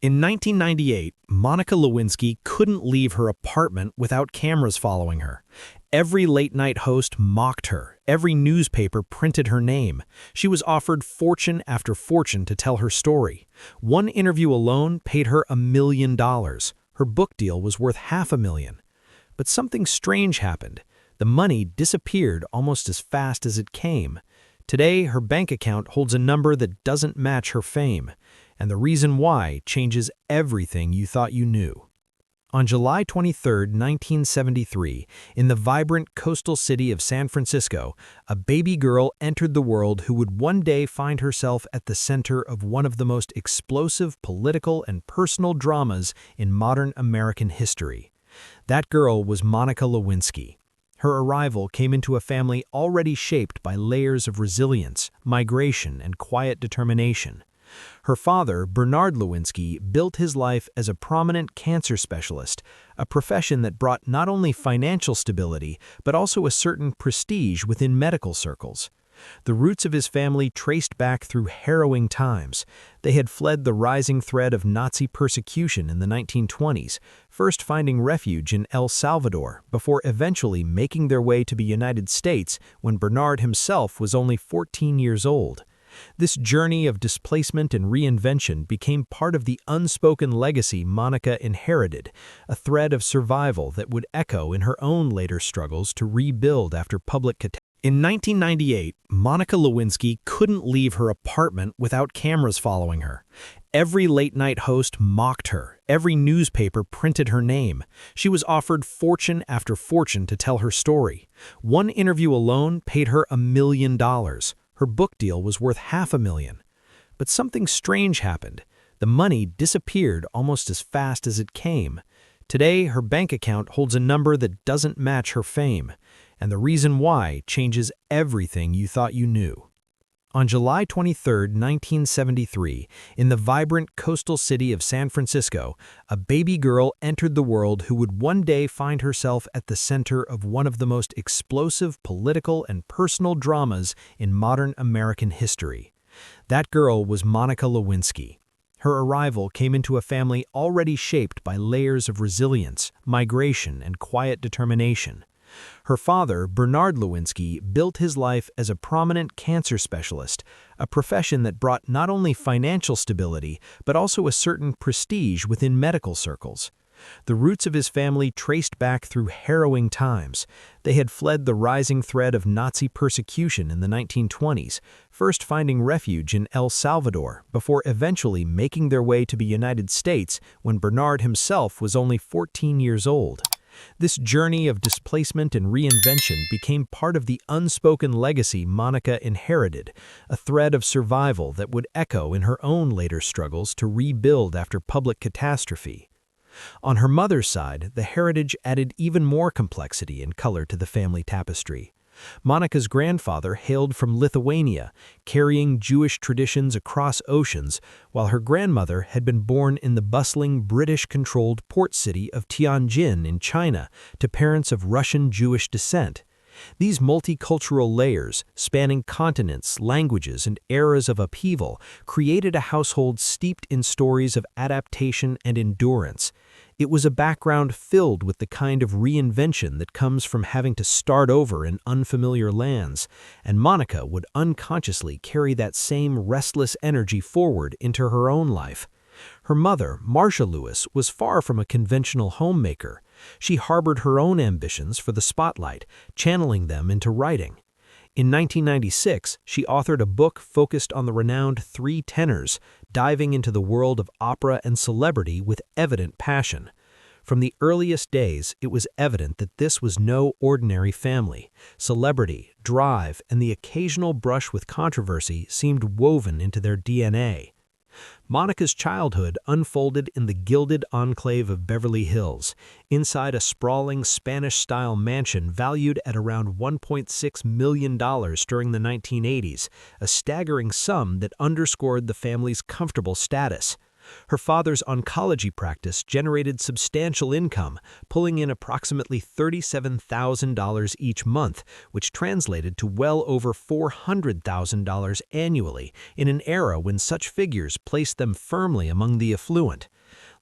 In 1998, Monica Lewinsky couldn't leave her apartment without cameras following her. Every late-night host mocked her. Every newspaper printed her name. She was offered fortune after fortune to tell her story. One interview alone paid her $1 million. Her book deal was worth $500,000. But something strange happened. The money disappeared almost as fast as it came. Today, her bank account holds a number that doesn't match her fame. And the reason why changes everything you thought you knew. On July 23, 1973, in the vibrant coastal city of San Francisco, a baby girl entered the world who would one day find herself at the center of one of the most explosive political and personal dramas in modern American history. That girl was Monica Lewinsky. Her arrival came into a family already shaped by layers of resilience, migration, and quiet determination. Her father, Bernard Lewinsky, built his life as a prominent cancer specialist, a profession that brought not only financial stability, but also a certain prestige within medical circles. The roots of his family traced back through harrowing times. They had fled the rising threat of Nazi persecution in the 1920s, first finding refuge in El Salvador, before eventually making their way to the United States when Bernard himself was only 14 years old. This journey of displacement and reinvention became part of the unspoken legacy Monica inherited, a thread of survival that would echo in her own later struggles to rebuild after public catastrophe. In 1998, Monica Lewinsky couldn't leave her apartment without cameras following her. Every late-night host mocked her. Every newspaper printed her name. She was offered fortune after fortune to tell her story. One interview alone paid her $1 million. Her book deal was worth $500,000. But something strange happened. The money disappeared almost as fast as it came. Today, her bank account holds a number that doesn't match her fame. And the reason why changes everything you thought you knew. On July 23, 1973, in the vibrant coastal city of San Francisco, a baby girl entered the world who would one day find herself at the center of one of the most explosive political and personal dramas in modern American history. That girl was Monica Lewinsky. Her arrival came into a family already shaped by layers of resilience, migration, and quiet determination. Her father, Bernard Lewinsky, built his life as a prominent cancer specialist, a profession that brought not only financial stability, but also a certain prestige within medical circles. The roots of his family traced back through harrowing times. They had fled the rising threat of Nazi persecution in the 1920s, first finding refuge in El Salvador, before eventually making their way to the United States when Bernard himself was only 14 years old. This journey of displacement and reinvention became part of the unspoken legacy Monica inherited, a thread of survival that would echo in her own later struggles to rebuild after public catastrophe. On her mother's side, the heritage added even more complexity and color to the family tapestry. Monica's grandfather hailed from Lithuania, carrying Jewish traditions across oceans, while her grandmother had been born in the bustling British-controlled port city of Tianjin in China to parents of Russian Jewish descent. These multicultural layers, spanning continents, languages, and eras of upheaval, created a household steeped in stories of adaptation and endurance. It was a background filled with the kind of reinvention that comes from having to start over in unfamiliar lands, and Monica would unconsciously carry that same restless energy forward into her own life. Her mother, Marcia Lewis, was far from a conventional homemaker. She harbored her own ambitions for the spotlight, channeling them into writing. In 1996, she authored a book focused on the renowned three tenors, diving into the world of opera and celebrity with evident passion. From the earliest days, it was evident that this was no ordinary family. Celebrity, drive, and the occasional brush with controversy seemed woven into their DNA. Monica's childhood unfolded in the gilded enclave of Beverly Hills, inside a sprawling Spanish-style mansion valued at around $1.6 million during the 1980s, a staggering sum that underscored the family's comfortable status. Her father's oncology practice generated substantial income, pulling in approximately $37,000 each month, which translated to well over $400,000 annually in an era when such figures placed them firmly among the affluent.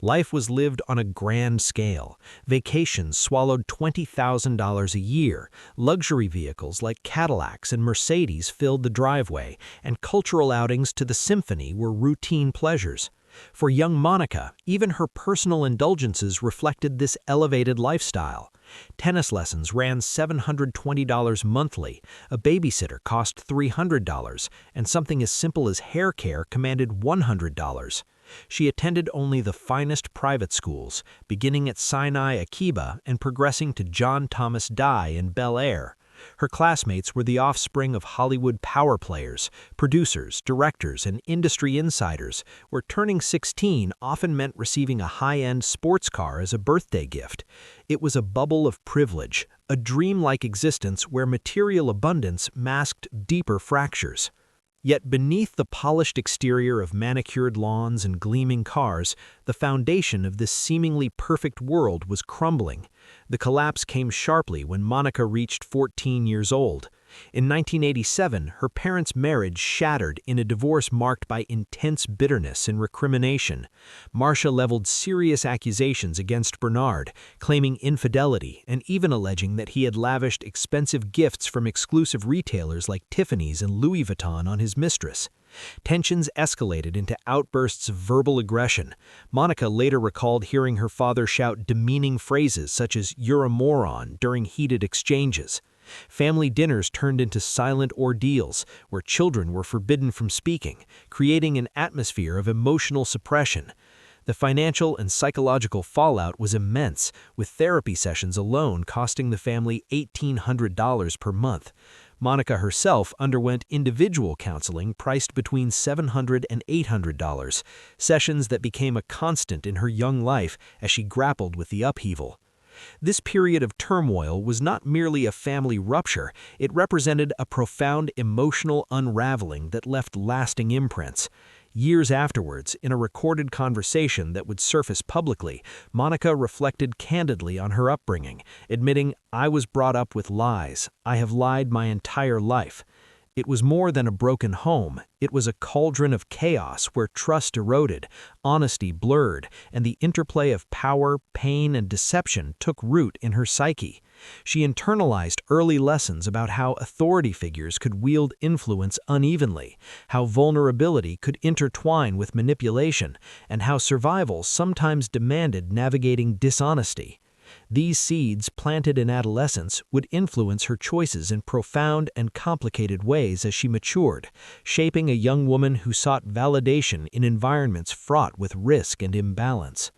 Life was lived on a grand scale. Vacations swallowed $20,000 a year, luxury vehicles like Cadillacs and Mercedes filled the driveway, and cultural outings to the symphony were routine pleasures. For young Monica, even her personal indulgences reflected this elevated lifestyle. Tennis lessons ran $720 monthly, a babysitter cost $300, and something as simple as hair care commanded $100. She attended only the finest private schools, beginning at Sinai Akiba and progressing to John Thomas Dye in Bel Air. Her classmates were the offspring of Hollywood power players, producers, directors, and industry insiders, where turning 16 often meant receiving a high-end sports car as a birthday gift. It was a bubble of privilege, a dreamlike existence where material abundance masked deeper fractures. Yet beneath the polished exterior of manicured lawns and gleaming cars, the foundation of this seemingly perfect world was crumbling. The collapse came sharply when Monica reached 14 years old. In 1987, her parents' marriage shattered in a divorce marked by intense bitterness and recrimination. Marcia leveled serious accusations against Bernard, claiming infidelity and even alleging that he had lavished expensive gifts from exclusive retailers like Tiffany's and Louis Vuitton on his mistress. Tensions escalated into outbursts of verbal aggression. Monica later recalled hearing her father shout demeaning phrases such as "you're a moron" during heated exchanges. Family dinners turned into silent ordeals, where children were forbidden from speaking, creating an atmosphere of emotional suppression. The financial and psychological fallout was immense, with therapy sessions alone costing the family $1,800 per month. Monica herself underwent individual counseling priced between $700 and $800, sessions that became a constant in her young life as she grappled with the upheaval. This period of turmoil was not merely a family rupture, it represented a profound emotional unraveling that left lasting imprints. Years afterwards, in a recorded conversation that would surface publicly, Monica reflected candidly on her upbringing, admitting, "I was brought up with lies. I have lied my entire life." It was more than a broken home, it was a cauldron of chaos where trust eroded, honesty blurred, and the interplay of power, pain, and deception took root in her psyche. She internalized early lessons about how authority figures could wield influence unevenly, how vulnerability could intertwine with manipulation, and how survival sometimes demanded navigating dishonesty. These seeds, planted in adolescence, would influence her choices in profound and complicated ways as she matured, shaping a young woman who sought validation in environments fraught with risk and imbalance.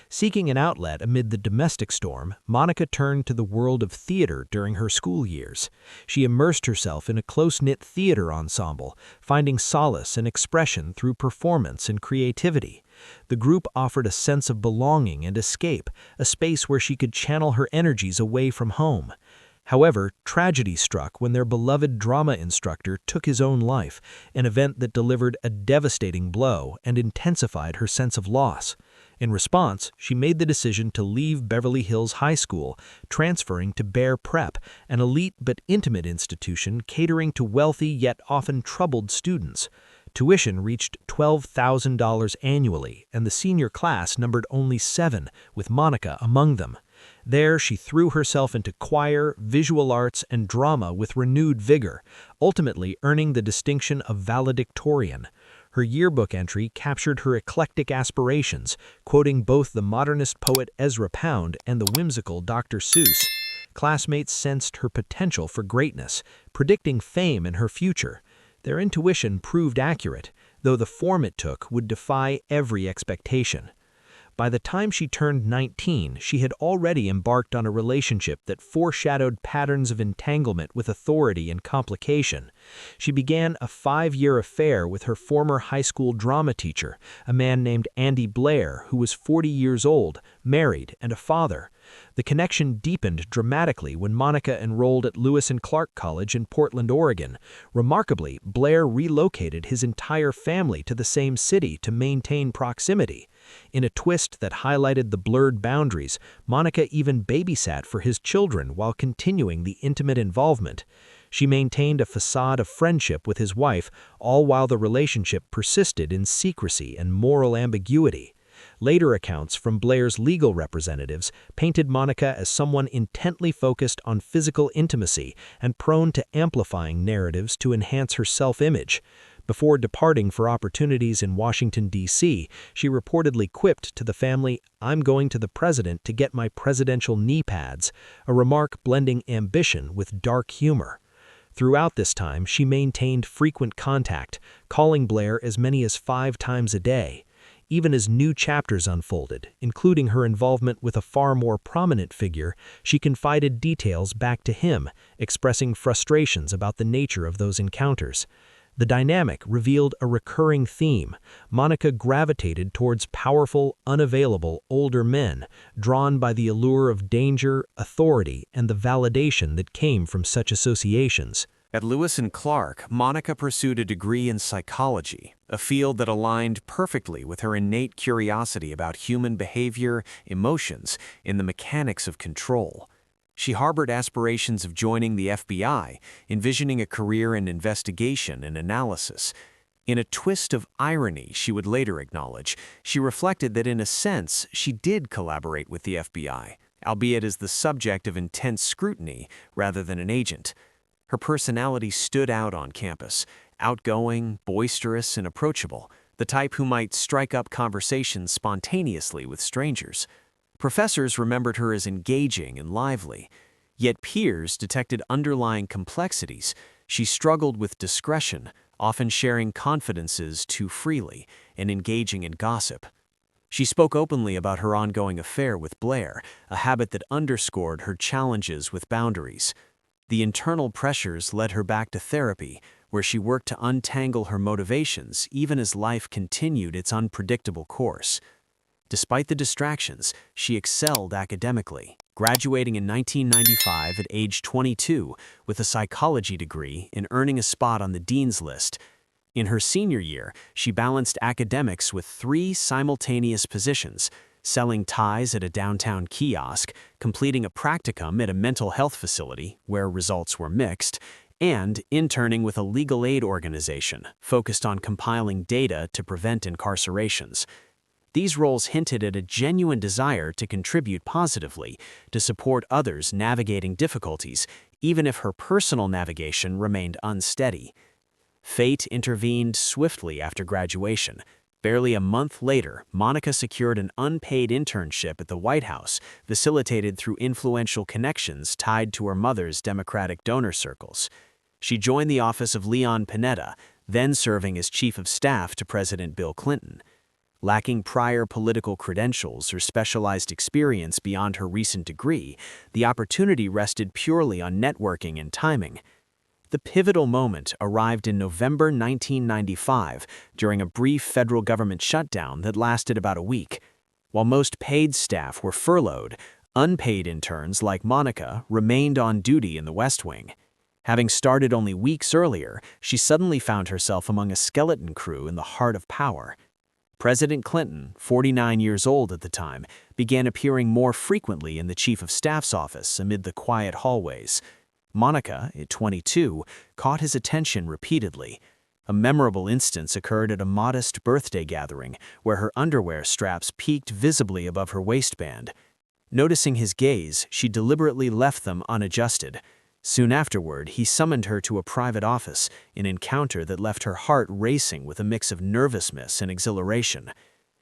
Seeking an outlet amid the domestic storm, Monica turned to the world of theater during her school years. She immersed herself in a close-knit theater ensemble, finding solace and expression through performance and creativity. The group offered a sense of belonging and escape, a space where she could channel her energies away from home. However, tragedy struck when their beloved drama instructor took his own life, an event that delivered a devastating blow and intensified her sense of loss. In response, she made the decision to leave Beverly Hills High School, transferring to Bear Prep, an elite but intimate institution catering to wealthy yet often troubled students. Tuition reached $12,000 annually, and the senior class numbered only 7, with Monica among them. There, she threw herself into choir, visual arts, and drama with renewed vigor, ultimately earning the distinction of valedictorian. Her yearbook entry captured her eclectic aspirations, quoting both the modernist poet Ezra Pound and the whimsical Dr. Seuss. Classmates sensed her potential for greatness, predicting fame in her future. Their intuition proved accurate, though the form it took would defy every expectation. By the time she turned 19, she had already embarked on a relationship that foreshadowed patterns of entanglement with authority and complication. She began a 5-year affair with her former high school drama teacher, a man named Andy Blair, who was 40 years old, married, and a father. The connection deepened dramatically when Monica enrolled at Lewis and Clark College in Portland, Oregon. Remarkably, Blair relocated his entire family to the same city to maintain proximity. In a twist that highlighted the blurred boundaries, Monica even babysat for his children while continuing the intimate involvement. She maintained a facade of friendship with his wife, all while the relationship persisted in secrecy and moral ambiguity. Later accounts from Blair's legal representatives painted Monica as someone intently focused on physical intimacy and prone to amplifying narratives to enhance her self-image. Before departing for opportunities in Washington, D.C., she reportedly quipped to the family, "I'm going to the president to get my presidential knee pads," a remark blending ambition with dark humor. Throughout this time, she maintained frequent contact, calling Blair as many as 5 times a day. Even as new chapters unfolded, including her involvement with a far more prominent figure, she confided details back to him, expressing frustrations about the nature of those encounters. The dynamic revealed a recurring theme. Monica gravitated towards powerful, unavailable, older men, drawn by the allure of danger, authority, and the validation that came from such associations. At Lewis and Clark, Monica pursued a degree in psychology, a field that aligned perfectly with her innate curiosity about human behavior, emotions, and the mechanics of control. She harbored aspirations of joining the FBI, envisioning a career in investigation and analysis. In a twist of irony she would later acknowledge, she reflected that in a sense she did collaborate with the FBI, albeit as the subject of intense scrutiny rather than an agent. Her personality stood out on campus, outgoing, boisterous, and approachable, the type who might strike up conversations spontaneously with strangers. Professors remembered her as engaging and lively, yet peers detected underlying complexities. She struggled with discretion, often sharing confidences too freely and engaging in gossip. She spoke openly about her ongoing affair with Blair, a habit that underscored her challenges with boundaries. The internal pressures led her back to therapy, where she worked to untangle her motivations even as life continued its unpredictable course. Despite the distractions, she excelled academically, graduating in 1995 at age 22 with a psychology degree and earning a spot on the dean's list. In her senior year, she balanced academics with 3 simultaneous positions: selling ties at a downtown kiosk, completing a practicum at a mental health facility where results were mixed, and interning with a legal aid organization focused on compiling data to prevent incarcerations. These roles hinted at a genuine desire to contribute positively, to support others navigating difficulties, even if her personal navigation remained unsteady. Fate intervened swiftly after graduation. Barely a month later, Monica secured an unpaid internship at the White House, facilitated through influential connections tied to her mother's Democratic donor circles. She joined the office of Leon Panetta, then serving as chief of staff to President Bill Clinton. Lacking prior political credentials or specialized experience beyond her recent degree, the opportunity rested purely on networking and timing. The pivotal moment arrived in November 1995 during a brief federal government shutdown that lasted about a week. While most paid staff were furloughed, unpaid interns like Monica remained on duty in the West Wing. Having started only weeks earlier, she suddenly found herself among a skeleton crew in the heart of power. President Clinton, 49 years old at the time, began appearing more frequently in the Chief of Staff's office amid the quiet hallways. Monica, at 22, caught his attention repeatedly. A memorable instance occurred at a modest birthday gathering where her underwear straps peaked visibly above her waistband. Noticing his gaze, she deliberately left them unadjusted. Soon afterward, he summoned her to a private office, an encounter that left her heart racing with a mix of nervousness and exhilaration.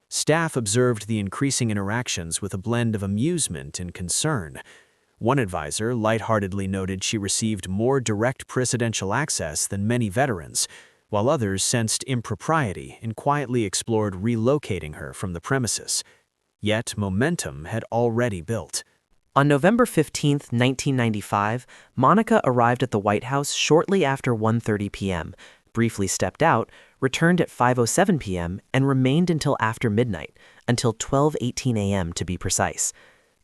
Staff observed the increasing interactions with a blend of amusement and concern. One advisor lightheartedly noted she received more direct presidential access than many veterans, while others sensed impropriety and quietly explored relocating her from the premises. Yet momentum had already built. On November 15, 1995, Monica arrived at the White House shortly after 1:30 p.m., briefly stepped out, returned at 5:07 p.m., and remained until after midnight, until 12:18 a.m. to be precise.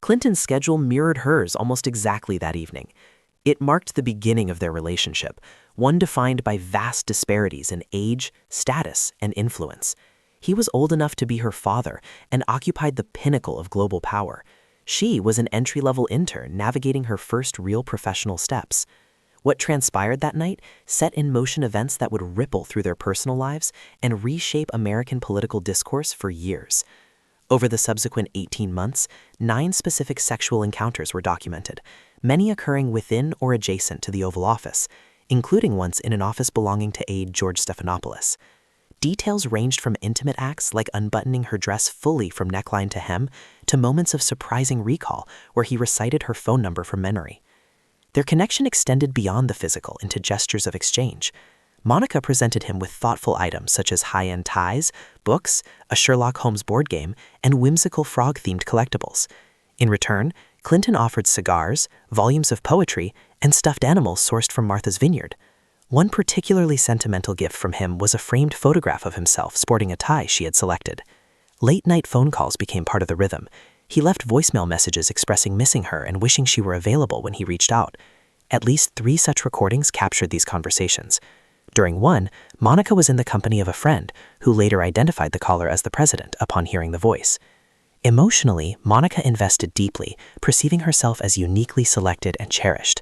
Clinton's schedule mirrored hers almost exactly that evening. It marked the beginning of their relationship, one defined by vast disparities in age, status, and influence. He was old enough to be her father and occupied the pinnacle of global power. She was an entry-level intern navigating her first real professional steps. What transpired that night set in motion events that would ripple through their personal lives and reshape American political discourse for years. Over the subsequent 18 months, 9 specific sexual encounters were documented, many occurring within or adjacent to the Oval Office, including once in an office belonging to aide George Stephanopoulos. Details ranged from intimate acts like unbuttoning her dress fully from neckline to hem to moments of surprising recall where he recited her phone number from memory. Their connection extended beyond the physical into gestures of exchange. Monica presented him with thoughtful items such as high-end ties, books, a Sherlock Holmes board game, and whimsical frog-themed collectibles. In return, Clinton offered cigars, volumes of poetry, and stuffed animals sourced from Martha's Vineyard. One particularly sentimental gift from him was a framed photograph of himself sporting a tie she had selected. Late-night phone calls became part of the rhythm. He left voicemail messages expressing missing her and wishing she were available when he reached out. At least 3 such recordings captured these conversations. During one, Monica was in the company of a friend, who later identified the caller as the president upon hearing the voice. Emotionally, Monica invested deeply, perceiving herself as uniquely selected and cherished.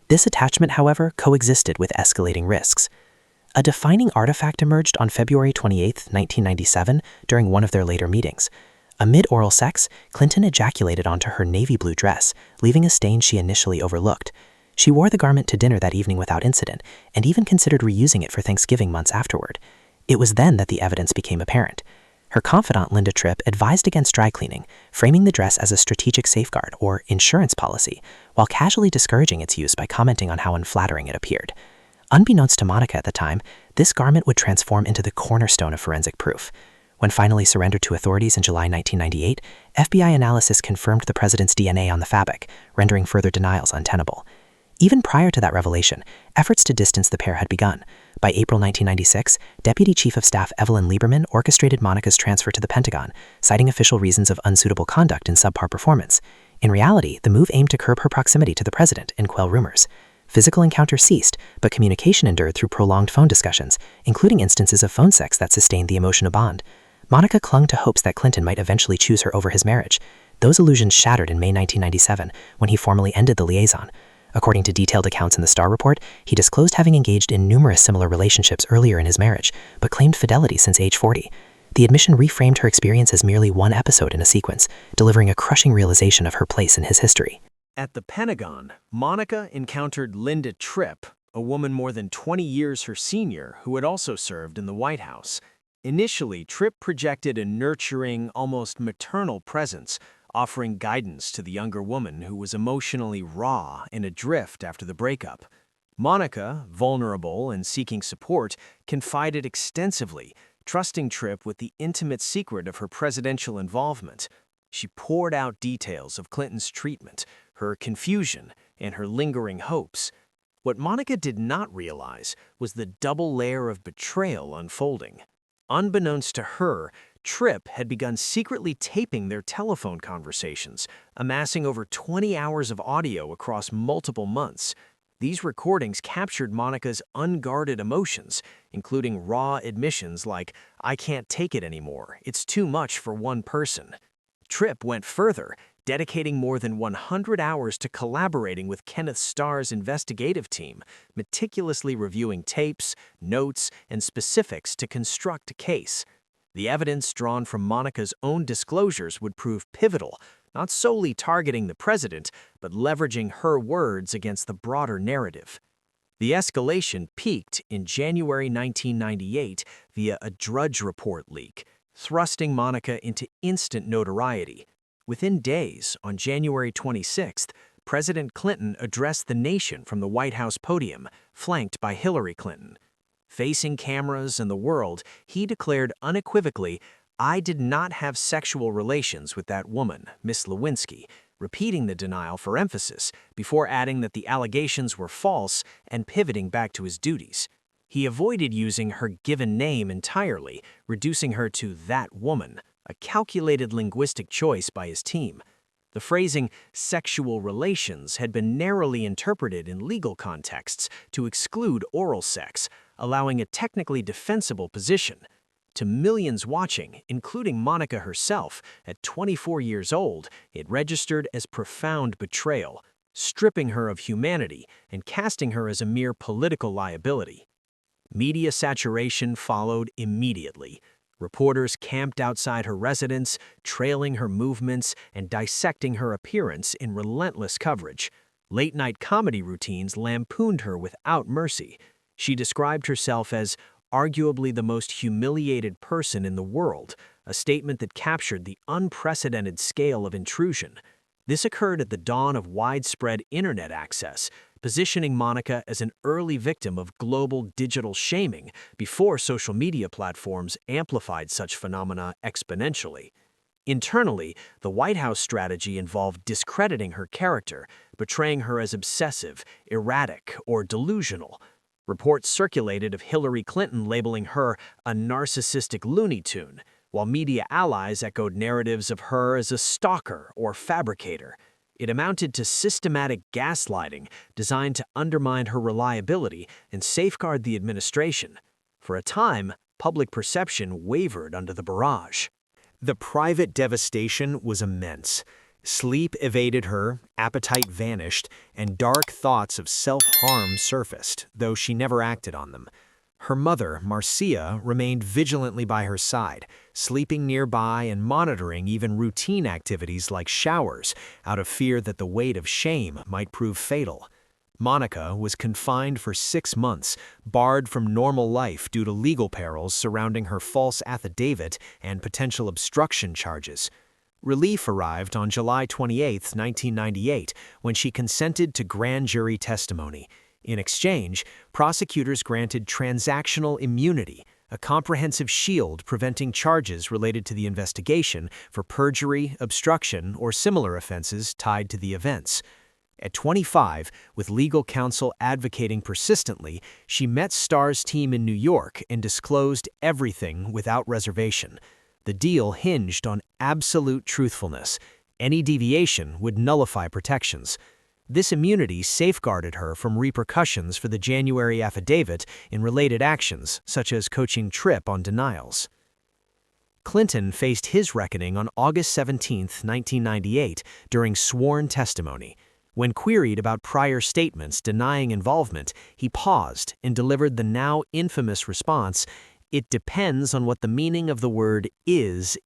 This attachment, however, coexisted with escalating risks. A defining artifact emerged on February 28, 1997, during one of their later meetings. Amid oral sex, Clinton ejaculated onto her navy blue dress, leaving a stain she initially overlooked. She wore the garment to dinner that evening without incident, and even considered reusing it for Thanksgiving months afterward. It was then that the evidence became apparent. Her confidant, Linda Tripp, advised against dry cleaning, framing the dress as a strategic safeguard or insurance policy, while casually discouraging its use by commenting on how unflattering it appeared. Unbeknownst to Monica at the time, this garment would transform into the cornerstone of forensic proof. When finally surrendered to authorities in July 1998, FBI analysis confirmed the president's DNA on the fabric, rendering further denials untenable. Even prior to that revelation, efforts to distance the pair had begun. By April 1996, Deputy Chief of Staff Evelyn Lieberman orchestrated Monica's transfer to the Pentagon, citing official reasons of unsuitable conduct and subpar performance. In reality, the move aimed to curb her proximity to the president and quell rumors. Physical encounters ceased, but communication endured through prolonged phone discussions, including instances of phone sex that sustained the emotional bond. Monica clung to hopes that Clinton might eventually choose her over his marriage. Those illusions shattered in May 1997, when he formally ended the liaison. According to detailed accounts in the Starr report, he disclosed having engaged in numerous similar relationships earlier in his marriage, but claimed fidelity since age 40. The admission reframed her experience as merely one episode in a sequence, delivering a crushing realization of her place in his history. At the Pentagon, Monica encountered Linda Tripp, a woman more than 20 years her senior who had also served in the White House. Initially, Tripp projected a nurturing, almost maternal presence, offering guidance to the younger woman who was emotionally raw and adrift after the breakup. Monica, vulnerable and seeking support, confided extensively, trusting Tripp with the intimate secret of her presidential involvement. She poured out details of Clinton's treatment, her confusion, and her lingering hopes. What Monica did not realize was the double layer of betrayal unfolding. Unbeknownst to her, Tripp had begun secretly taping their telephone conversations, amassing over 20 hours of audio across multiple months. These recordings captured Monica's unguarded emotions, including raw admissions like, "I can't take it anymore, it's too much for one person." Tripp went further, dedicating more than 100 hours to collaborating with Kenneth Starr's investigative team, meticulously reviewing tapes, notes, and specifics to construct a case. The evidence drawn from Monica's own disclosures would prove pivotal, not solely targeting the president, but leveraging her words against the broader narrative. The escalation peaked in January 1998 via a Drudge Report leak, thrusting Monica into instant notoriety. Within days, on January 26th, President Clinton addressed the nation from the White House podium, flanked by Hillary Clinton. Facing cameras and the world, he declared unequivocally, "I did not have sexual relations with that woman, Miss Lewinsky," repeating the denial for emphasis, before adding that the allegations were false and pivoting back to his duties. He avoided using her given name entirely, reducing her to "that woman," a calculated linguistic choice by his team. The phrasing "sexual relations" had been narrowly interpreted in legal contexts to exclude oral sex, allowing a technically defensible position. To millions watching, including Monica herself, at 24 years old, it registered as profound betrayal, stripping her of humanity and casting her as a mere political liability. Media saturation followed immediately. Reporters camped outside her residence, trailing her movements and dissecting her appearance in relentless coverage. Late-night comedy routines lampooned her without mercy. She described herself as arguably the most humiliated person in the world, a statement that captured the unprecedented scale of intrusion. This occurred at the dawn of widespread internet access, positioning Monica as an early victim of global digital shaming before social media platforms amplified such phenomena exponentially. Internally, the White House strategy involved discrediting her character, portraying her as obsessive, erratic, or delusional. Reports circulated of Hillary Clinton labeling her a narcissistic Looney Tune, while media allies echoed narratives of her as a stalker or fabricator. It amounted to systematic gaslighting designed to undermine her reliability and safeguard the administration. For a time, public perception wavered under the barrage. The private devastation was immense. Sleep evaded her, appetite vanished, and dark thoughts of self-harm surfaced, though she never acted on them. Her mother, Marcia, remained vigilantly by her side, sleeping nearby and monitoring even routine activities like showers, out of fear that the weight of shame might prove fatal. Monica was confined for 6 months, barred from normal life due to legal perils surrounding her false affidavit and potential obstruction charges. Relief arrived on July 28, 1998, when she consented to grand jury testimony. In exchange, prosecutors granted transactional immunity, a comprehensive shield preventing charges related to the investigation for perjury, obstruction, or similar offenses tied to the events. At 25, with legal counsel advocating persistently, she met Starr's team in New York and disclosed everything without reservation. The deal hinged on absolute truthfulness. Any deviation would nullify protections. This immunity safeguarded her from repercussions for the January affidavit in related actions, such as coaching Tripp on denials. Clinton faced his reckoning on August 17, 1998, during sworn testimony. When queried about prior statements denying involvement, he paused and delivered the now infamous response, "It depends on what the meaning of the word is."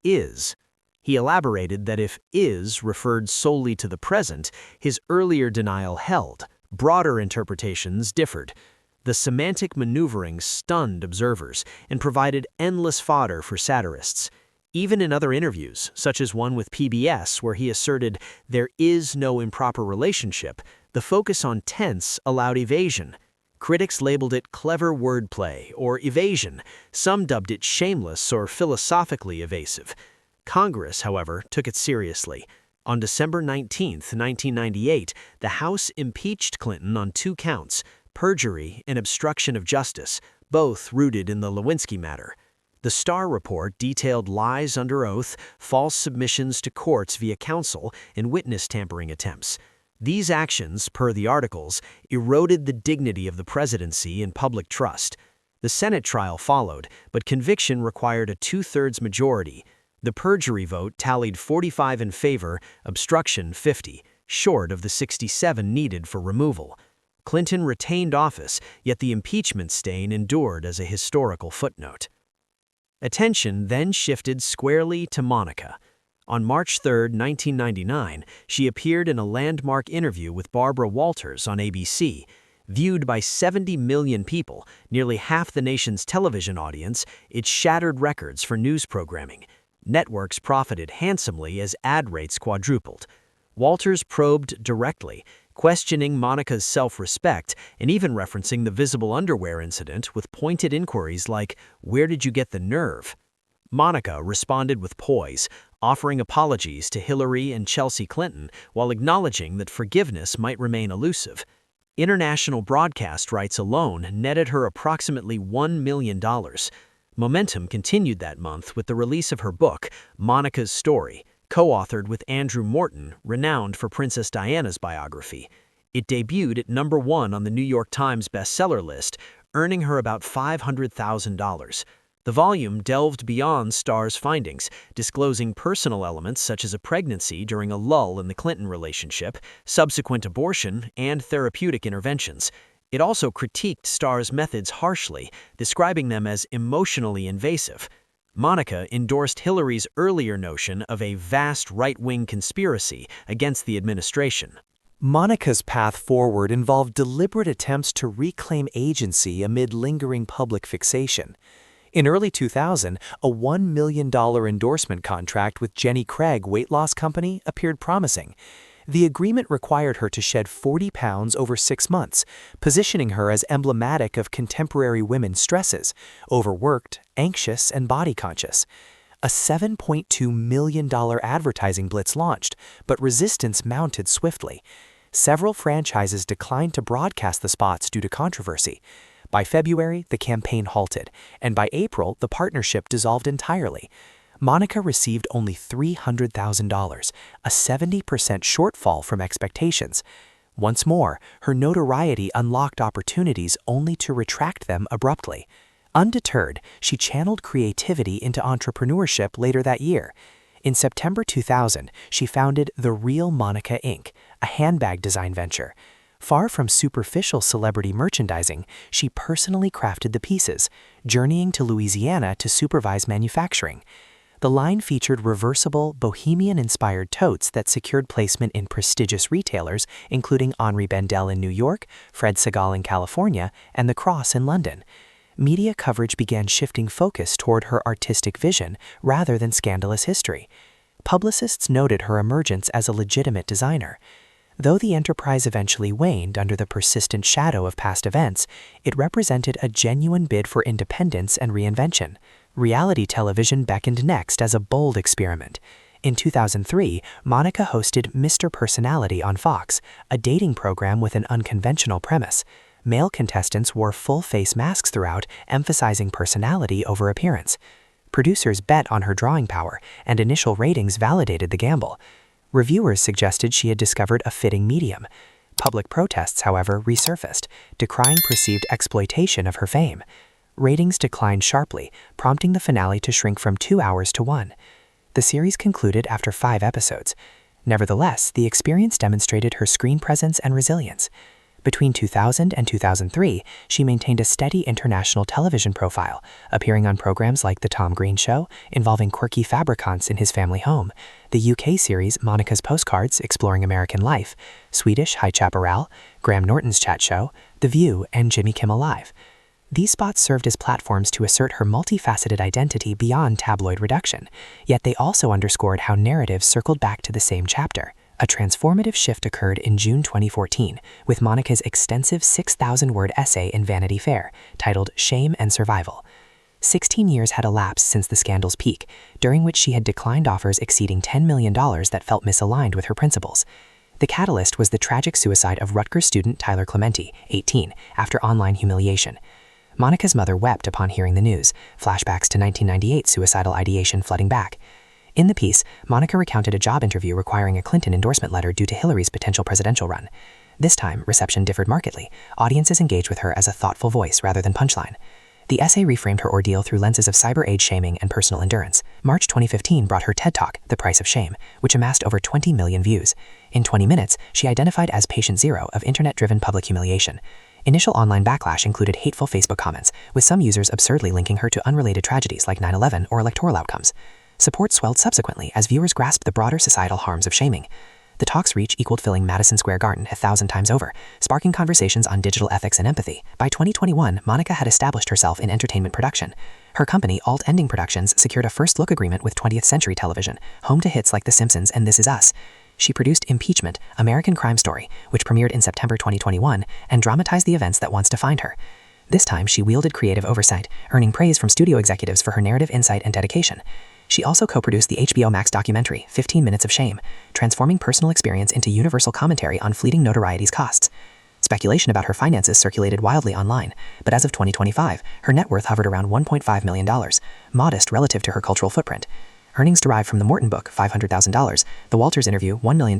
He elaborated that if "is" referred solely to the present, his earlier denial held. Broader interpretations differed. The semantic maneuvering stunned observers and provided endless fodder for satirists. Even in other interviews, such as one with PBS where he asserted there is no improper relationship, the focus on tense allowed evasion. Critics labeled it clever wordplay or evasion. Some dubbed it shameless or philosophically evasive. Congress, however, took it seriously. On December 19, 1998, the House impeached Clinton on 2 counts, perjury and obstruction of justice, both rooted in the Lewinsky matter. The Starr report detailed lies under oath, false submissions to courts via counsel, and witness tampering attempts. These actions, per the articles, eroded the dignity of the presidency and public trust. The Senate trial followed, but conviction required a 2/3 majority. The perjury vote tallied 45 in favor, obstruction 50, short of the 67 needed for removal. Clinton retained office, yet the impeachment stain endured as a historical footnote. Attention then shifted squarely to Monica. On March 3, 1999, she appeared in a landmark interview with Barbara Walters on ABC. Viewed by 70 million people, nearly half the nation's television audience, it shattered records for news programming. Networks profited handsomely as ad rates quadrupled. Walters probed directly, questioning Monica's self-respect and even referencing the visible underwear incident with pointed inquiries like, "Where did you get the nerve?" Monica responded with poise, offering apologies to Hillary and Chelsea Clinton while acknowledging that forgiveness might remain elusive. International broadcast rights alone netted her approximately $1 million. Momentum continued that month with the release of her book, Monica's Story, co-authored with Andrew Morton, renowned for Princess Diana's biography. It debuted at #1 on the New York Times bestseller list, earning her about $500,000. The volume delved beyond Starr's findings, disclosing personal elements such as a pregnancy during a lull in the Clinton relationship, subsequent abortion, and therapeutic interventions. It also critiqued Starr's methods harshly, describing them as emotionally invasive. Monica endorsed Hillary's earlier notion of a vast right-wing conspiracy against the administration. Monica's path forward involved deliberate attempts to reclaim agency amid lingering public fixation. In early 2000, a $1 million endorsement contract with Jenny Craig Weight Loss Company appeared promising. The agreement required her to shed 40 pounds over 6 months, positioning her as emblematic of contemporary women's stresses: overworked, anxious, and body conscious. A $7.2 million advertising blitz launched, but resistance mounted swiftly. Several franchises declined to broadcast the spots due to controversy. By February, the campaign halted, and by April, the partnership dissolved entirely. Monica received only $300,000, a 70% shortfall from expectations. Once more, her notoriety unlocked opportunities only to retract them abruptly. Undeterred, she channeled creativity into entrepreneurship later that year. In September 2000, she founded The Real Monica Inc., a handbag design venture. Far from superficial celebrity merchandising, she personally crafted the pieces, journeying to Louisiana to supervise manufacturing. The line featured reversible, bohemian-inspired totes that secured placement in prestigious retailers, including Henri Bendel in New York, Fred Segal in California, and The Cross in London. Media coverage began shifting focus toward her artistic vision rather than scandalous history. Publicists noted her emergence as a legitimate designer. Though the enterprise eventually waned under the persistent shadow of past events, it represented a genuine bid for independence and reinvention. Reality television beckoned next as a bold experiment. In 2003, Monica hosted Mr. Personality on Fox, a dating program with an unconventional premise. Male contestants wore full-face masks throughout, emphasizing personality over appearance. Producers bet on her drawing power, and initial ratings validated the gamble. Reviewers suggested she had discovered a fitting medium. Public protests, however, resurfaced, decrying perceived exploitation of her fame. Ratings declined sharply, prompting the finale to shrink from 2 hours to 1. The series concluded after 5 episodes. Nevertheless, the experience demonstrated her screen presence and resilience. Between 2000 and 2003, she maintained a steady international television profile, appearing on programs like The Tom Green Show, involving quirky fabricants in his family home, the UK series Monica's Postcards exploring American life, Swedish High Chaparral, Graham Norton's Chat Show, The View, and Jimmy Kimmel Live. These spots served as platforms to assert her multifaceted identity beyond tabloid reduction, yet they also underscored how narratives circled back to the same chapter. A transformative shift occurred in June 2014 with Monica's extensive 6,000-word essay in Vanity Fair, titled Shame and Survival. 16 years had elapsed since the scandal's peak, during which she had declined offers exceeding $10 million that felt misaligned with her principles. The catalyst was the tragic suicide of Rutgers student Tyler Clementi, 18, after online humiliation. Monica's mother wept upon hearing the news, flashbacks to 1998 suicidal ideation flooding back. In the piece, Monica recounted a job interview requiring a Clinton endorsement letter due to Hillary's potential presidential run. This time, reception differed markedly. Audiences engaged with her as a thoughtful voice rather than punchline. The essay reframed her ordeal through lenses of cyber-age shaming and personal endurance. March 2015 brought her TED Talk, The Price of Shame, which amassed over 20 million views. In 20 minutes, she identified as patient zero of internet-driven public humiliation. Initial online backlash included hateful Facebook comments, with some users absurdly linking her to unrelated tragedies like 9/11 or electoral outcomes. Support swelled subsequently as viewers grasped the broader societal harms of shaming. The talk's reach equaled filling Madison Square Garden 1,000 times over, sparking conversations on digital ethics and empathy. By 2021, Monica had established herself in entertainment production. Her company, Alt Ending Productions, secured a first-look agreement with 20th Century Television, home to hits like The Simpsons and This Is Us. She produced Impeachment, American Crime Story, which premiered in September 2021, and dramatized the events that once defined her. This time, she wielded creative oversight, earning praise from studio executives for her narrative insight and dedication. She also co-produced the HBO Max documentary, 15 Minutes of Shame, transforming personal experience into universal commentary on fleeting notoriety's costs. Speculation about her finances circulated wildly online, but as of 2025, her net worth hovered around $1.5 million, modest relative to her cultural footprint. Earnings derived from the Morton book, $500,000, the Walters interview, $1 million,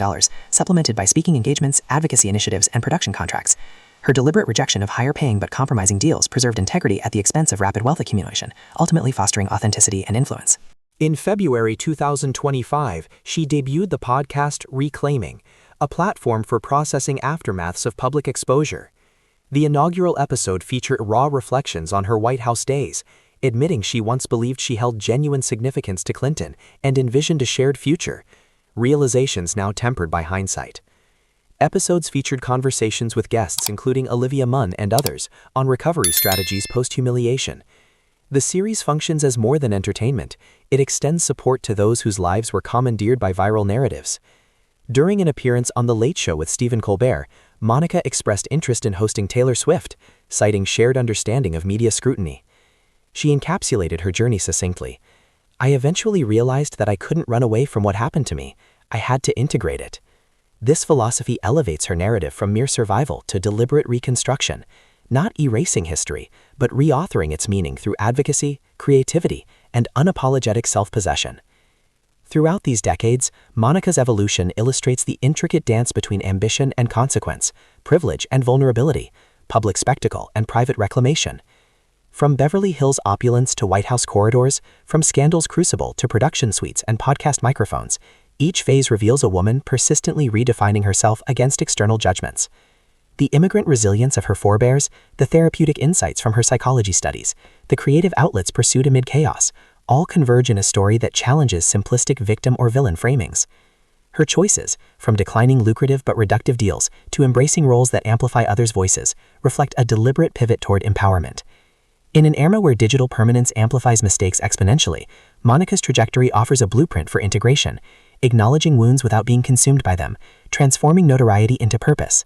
supplemented by speaking engagements, advocacy initiatives, and production contracts. Her deliberate rejection of higher-paying but compromising deals preserved integrity at the expense of rapid wealth accumulation, ultimately fostering authenticity and influence. In February 2025, she debuted the podcast Reclaiming, a platform for processing aftermaths of public exposure. The inaugural episode featured raw reflections on her White House days, admitting she once believed she held genuine significance to Clinton and envisioned a shared future, realizations now tempered by hindsight. Episodes featured conversations with guests including Olivia Munn and others on recovery strategies post-humiliation. The series functions as more than entertainment. It extends support to those whose lives were commandeered by viral narratives. During an appearance on The Late Show with Stephen Colbert, Monica expressed interest in hosting Taylor Swift, citing shared understanding of media scrutiny. She encapsulated her journey succinctly. "I eventually realized that I couldn't run away from what happened to me. I had to integrate it." This philosophy elevates her narrative from mere survival to deliberate reconstruction, not erasing history, but reauthoring its meaning through advocacy, creativity, and unapologetic self-possession. Throughout these decades, Monica's evolution illustrates the intricate dance between ambition and consequence, privilege and vulnerability, public spectacle and private reclamation. From Beverly Hills opulence to White House corridors, from scandal's crucible to production suites and podcast microphones, each phase reveals a woman persistently redefining herself against external judgments. The immigrant resilience of her forebears, the therapeutic insights from her psychology studies, the creative outlets pursued amid chaos, all converge in a story that challenges simplistic victim or villain framings. Her choices, from declining lucrative but reductive deals to embracing roles that amplify others' voices, reflect a deliberate pivot toward empowerment. In an era where digital permanence amplifies mistakes exponentially, Monica's trajectory offers a blueprint for integration, acknowledging wounds without being consumed by them, transforming notoriety into purpose.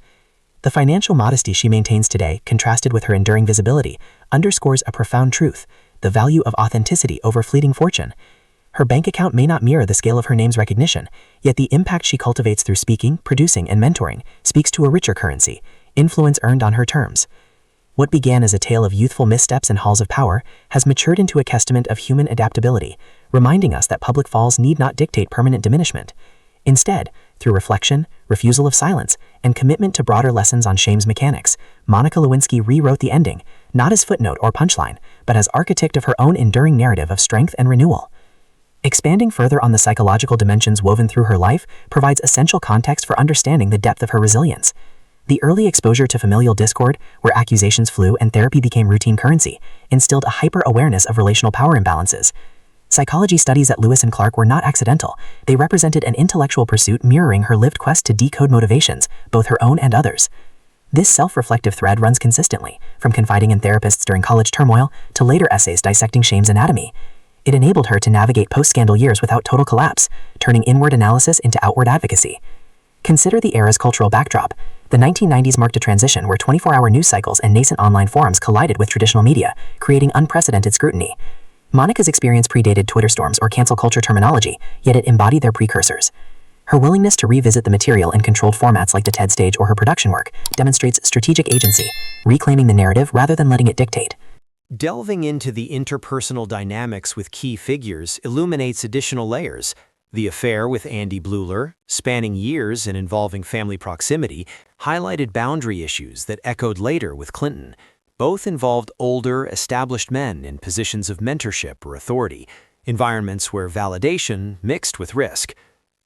The financial modesty she maintains today, contrasted with her enduring visibility, underscores a profound truth: the value of authenticity over fleeting fortune. Her bank account may not mirror the scale of her name's recognition, yet the impact she cultivates through speaking, producing, and mentoring speaks to a richer currency, influence earned on her terms. What began as a tale of youthful missteps and halls of power has matured into a testament of human adaptability, reminding us that public falls need not dictate permanent diminishment. Instead, through reflection, refusal of silence, and commitment to broader lessons on shame's mechanics, Monica Lewinsky rewrote the ending, not as footnote or punchline, but as architect of her own enduring narrative of strength and renewal. Expanding further on the psychological dimensions woven through her life provides essential context for understanding the depth of her resilience. The early exposure to familial discord, where accusations flew and therapy became routine currency, instilled a hyper-awareness of relational power imbalances. Psychology studies at Lewis and Clark were not accidental. They represented an intellectual pursuit mirroring her lived quest to decode motivations, both her own and others. This self-reflective thread runs consistently, from confiding in therapists during college turmoil to later essays dissecting shame's anatomy. It enabled her to navigate post-scandal years without total collapse, turning inward analysis into outward advocacy. Consider the era's cultural backdrop. The 1990s marked a transition where 24-hour news cycles and nascent online forums collided with traditional media, creating unprecedented scrutiny. Monica's experience predated Twitter storms or cancel culture terminology, yet it embodied their precursors. Her willingness to revisit the material in controlled formats like the TED stage or her production work demonstrates strategic agency, reclaiming the narrative rather than letting it dictate. Delving into the interpersonal dynamics with key figures illuminates additional layers. The affair with Andy Bluler, spanning years and involving family proximity, highlighted boundary issues that echoed later with Clinton. Both involved older, established men in positions of mentorship or authority, environments where validation mixed with risk.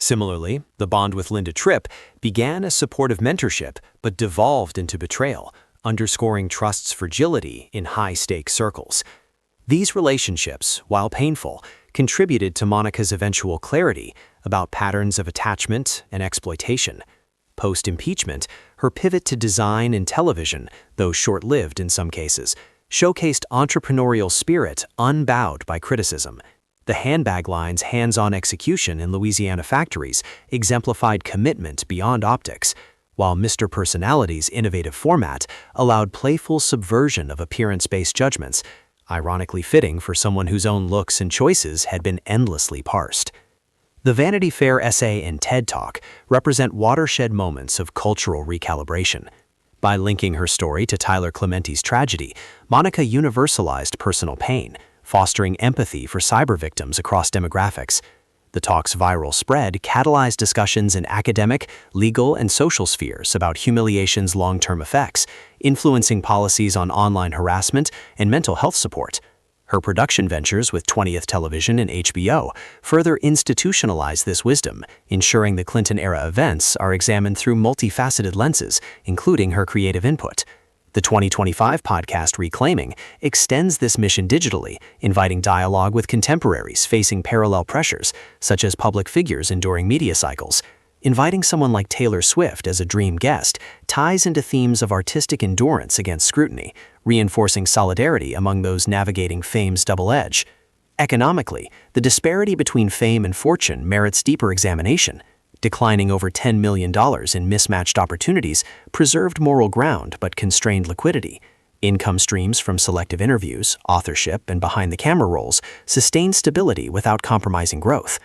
Similarly, the bond with Linda Tripp began as supportive mentorship but devolved into betrayal, underscoring trust's fragility in high-stakes circles. These relationships, while painful, contributed to Monica's eventual clarity about patterns of attachment and exploitation. Post-impeachment, her pivot to design and television, though short-lived in some cases, showcased entrepreneurial spirit unbowed by criticism. The handbag line's hands-on execution in Louisiana factories exemplified commitment beyond optics, while Mr. Personality's innovative format allowed playful subversion of appearance-based judgments, ironically fitting for someone whose own looks and choices had been endlessly parsed. The Vanity Fair essay and TED Talk represent watershed moments of cultural recalibration. By linking her story to Tyler Clementi's tragedy, Monica universalized personal pain, fostering empathy for cyber victims across demographics. The talk's viral spread catalyzed discussions in academic, legal, and social spheres about humiliation's long-term effects, influencing policies on online harassment and mental health support. Her production ventures with 20th Television and HBO further institutionalize this wisdom, ensuring the Clinton-era events are examined through multifaceted lenses, including her creative input. The 2025 podcast Reclaiming extends this mission digitally, inviting dialogue with contemporaries facing parallel pressures, such as public figures enduring media cycles. Inviting someone like Taylor Swift as a dream guest ties into themes of artistic endurance against scrutiny, reinforcing solidarity among those navigating fame's double edge. Economically, the disparity between fame and fortune merits deeper examination. Declining over $10 million in mismatched opportunities preserved moral ground but constrained liquidity. Income streams from selective interviews, authorship, and behind-the-camera roles sustained stability without compromising growth.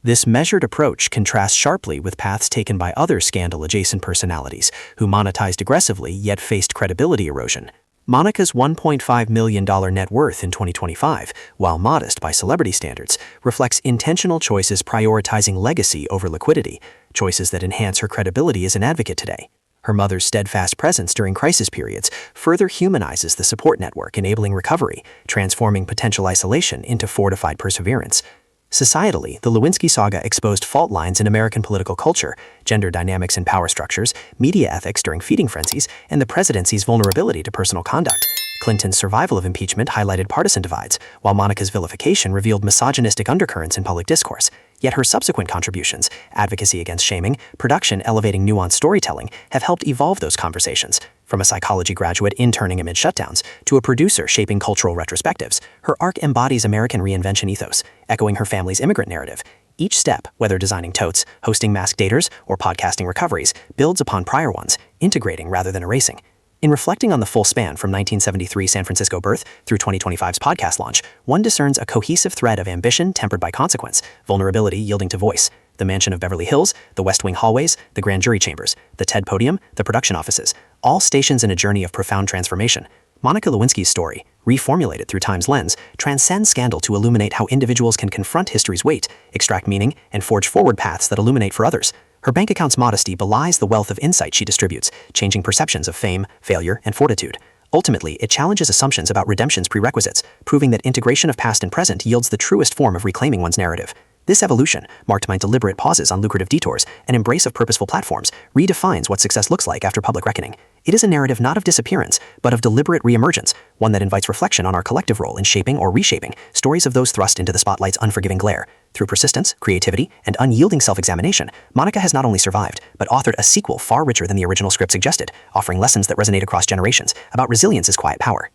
This measured approach contrasts sharply with paths taken by other scandal-adjacent personalities who monetized aggressively yet faced credibility erosion. Monica's $1.5 million net worth in 2025, while modest by celebrity standards, reflects intentional choices prioritizing legacy over liquidity, choices that enhance her credibility as an advocate today. Her mother's steadfast presence during crisis periods further humanizes the support network, enabling recovery, transforming potential isolation into fortified perseverance. Societally, the Lewinsky saga exposed fault lines in American political culture, gender dynamics in power structures, media ethics during feeding frenzies, and the presidency's vulnerability to personal conduct. Clinton's survival of impeachment highlighted partisan divides, while Monica's vilification revealed misogynistic undercurrents in public discourse. Yet her subsequent contributions, advocacy against shaming, production elevating nuanced storytelling, have helped evolve those conversations. From a psychology graduate interning amid shutdowns to a producer shaping cultural retrospectives, her arc embodies American reinvention ethos, echoing her family's immigrant narrative. Each step, whether designing totes, hosting masked daters, or podcasting recoveries, builds upon prior ones, integrating rather than erasing. In reflecting on the full span from 1973 San Francisco birth through 2025's podcast launch, one discerns a cohesive thread of ambition tempered by consequence, vulnerability yielding to voice. The mansion of Beverly Hills, the West Wing hallways, the grand jury chambers, the TED podium, the production offices, all stations in a journey of profound transformation. Monica Lewinsky's story, reformulated through time's lens, transcends scandal to illuminate how individuals can confront history's weight, extract meaning, and forge forward paths that illuminate for others. Her bank account's modesty belies the wealth of insight she distributes, changing perceptions of fame, failure, and fortitude. Ultimately, it challenges assumptions about redemption's prerequisites, proving that integration of past and present yields the truest form of reclaiming one's narrative. This evolution, marked by deliberate pauses on lucrative detours and embrace of purposeful platforms, redefines what success looks like after public reckoning. It is a narrative not of disappearance, but of deliberate reemergence, one that invites reflection on our collective role in shaping or reshaping stories of those thrust into the spotlight's unforgiving glare. Through persistence, creativity, and unyielding self-examination, Monica has not only survived, but authored a sequel far richer than the original script suggested, offering lessons that resonate across generations about resilience as quiet power.